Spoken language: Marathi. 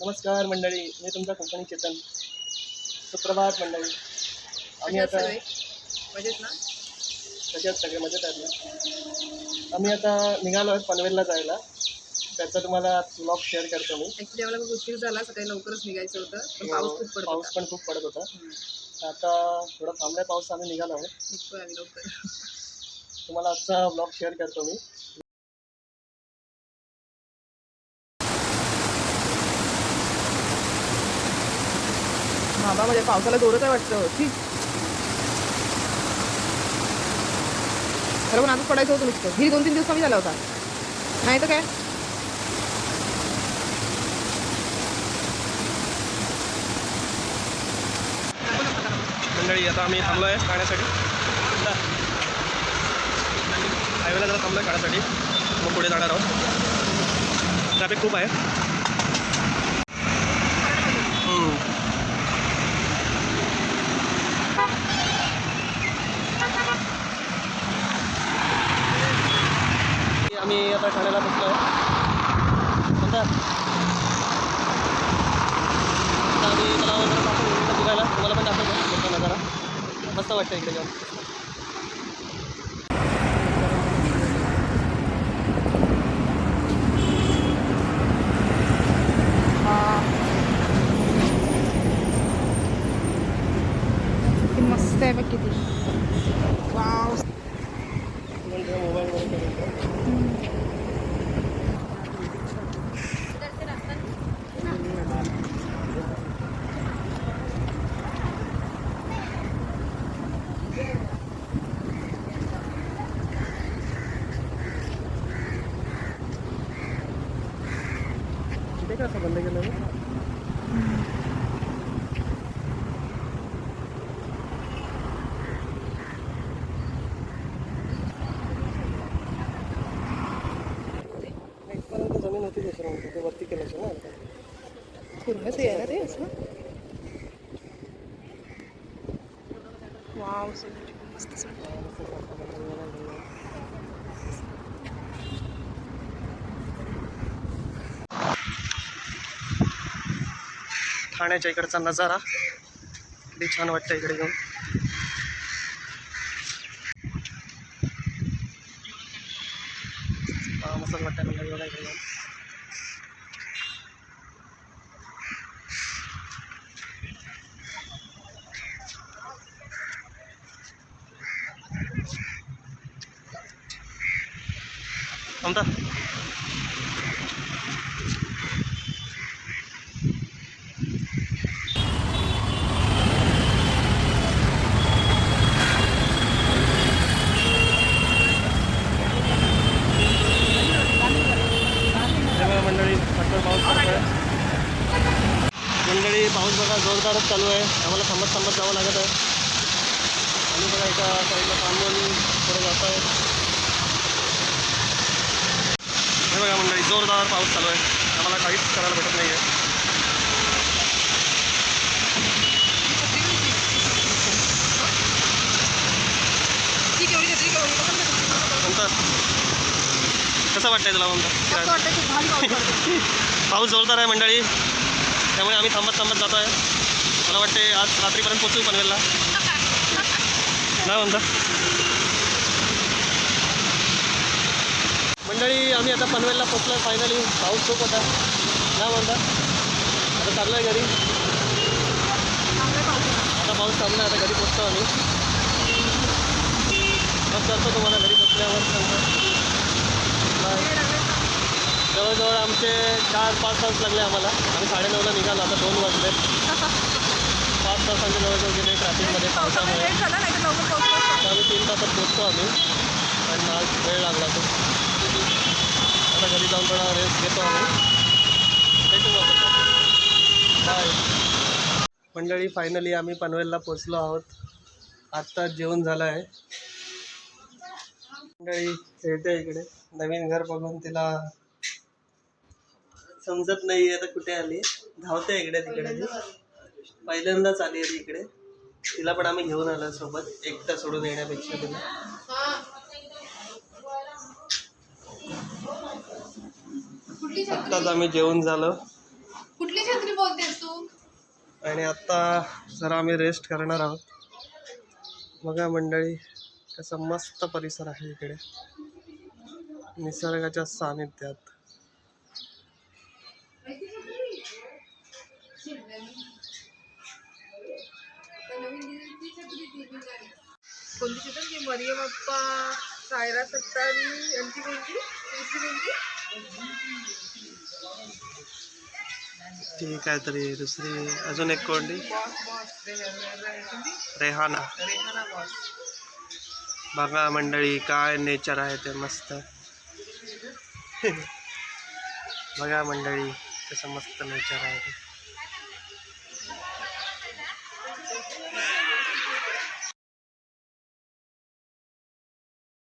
नमस्कार मंडळी, मी तुमचा कंपनी चेतन. सुप्रभात मंडळी. आम्ही आता मजेत ना, कशात सगळे मजेत आहेत ना. आम्ही आता निघालो आहे पनवेलला जायला. त्याचा तुम्हाला ब्लॉग शेअर करतो मी. ॲक्च्युली आम्हाला खूप उशीर झाला, सकाळी लवकरच निघायचं होतं पण पाऊस खूप पडत पाऊस होता. पण खूप पडत होता. आता थोडा थांबलाय पाऊस, आम्ही निघालो आहोत. निघतोय आम्ही लवकर. तुम्हाला आजचा ब्लॉग शेअर करतो मी. बाबा म्हणजे पावसाला जोरच आहे वाटतं. ठीक खरं पण आजच पडायचं होतं नुसतं. ही 2-3 दिवस कमी झाला होता, नाही तर काय. मंडळी आता आम्ही थांबलो आहे खाण्यासाठी. हायवेला जरा थांबलो आहे खाण्यासाठी, मग पुढे जाणार आहोत. ट्रॅफिक खूप आहे. आम्ही आता ठाण्याला बसलो आहे. म्हणतात आता आम्ही मला बघायला तुम्हाला पण दाखवतो नजारा. मस्त वाटतं इकडे जाऊन. मस्त आहे बघ किती. वाव, मोबाईलमध्ये ते कसं बंद केलं मी. इथपर्यंत जमीन होती दुसरं म्हणतो ते वरती केलं असेल ना आता. पूर्ण ते आहे ना ते असं. वाव, मस्त. ठाण्याच्या इकडचा नजारा किती छान वाटतं इकडे घेऊन. मस्त वाटतं मला बघा इकडे घेऊन. थांबता मंडळी. फक्त पाऊस पडतोय मंडळी. पाऊस बघा जोरदारच चालू आहे. आम्हाला थांबत थांबत जावं लागत आहे. आणि बघा एका साईडला थांबून पुढे जात आहे. हे बघा मंडळी, जोरदार पाऊस चालू आहे. आम्हाला काहीच करायला भेटत नाही आहे. नंतर कसं वाटतंय तुला म्हणतात? पाऊस जोरदार आहे मंडळी, त्यामुळे आम्ही थांबत थांबत जातो आहे. मला वाटते आज रात्रीपर्यंत पोचू पनवेलला नाही म्हणता मंडळी. आम्ही आता पनवेलला पोचलो आहे फायनली. पाऊस खूप होता नाही म्हणता. आता चाललो आहे घरी. आता पाऊस थांबला, आता घरी पोचतो आम्ही. मग करतो तुम्हाला घरी पोचल्यावर सांगतो. जवळजवळ आमचे 4-5 तास लागले आम्हाला. आम्ही 9:30ला निघालो, आता 2 वाजले. 5 तासांचे जवळजवळ गेले ट्रॅफिकमध्ये पावसामुळे. आम्ही 3 तासात पोचतो आम्ही, आणि आज वेळ लागला तो. आता घरी जाऊन थोडा रेस्ट घेतो आम्ही. भेटू बाय मंडळी. फायनली आम्ही पनवेलला पोचलो आहोत. आत्ता जेवण झालं आहे. मंडळी खेळते इकडे. नवीन घर बघून तिला समजत नाही आहे तर कुठे आली. धावते इकडे तिकडे. पहिल्यांदाच आली आहे इकडे. तिला पण आम्ही घेऊन आलो सोबत, एकटा सोडून येण्यापेक्षा तिला. आत्ताच आम्ही जेवण झालं. कुठली छत्री बोलतेस तू? आणि आता जरा आम्ही रेस्ट करणार आहोत. बघा मंडळी, कसा मस्त परिसर आहे इकडे निसर्गाच्या सानिध्यात. कोणती चित्र की मरियम अप्पा, सायरा सत्तारी यांची कोणती कोणती? ती काहीतरी दुसरी अजून एक कोणती रेहाना. बॉस. बघा मंडळी काय नेचर आहे ते मस्त. बघा मंडळी कसं मस्त नेचर आहे ते.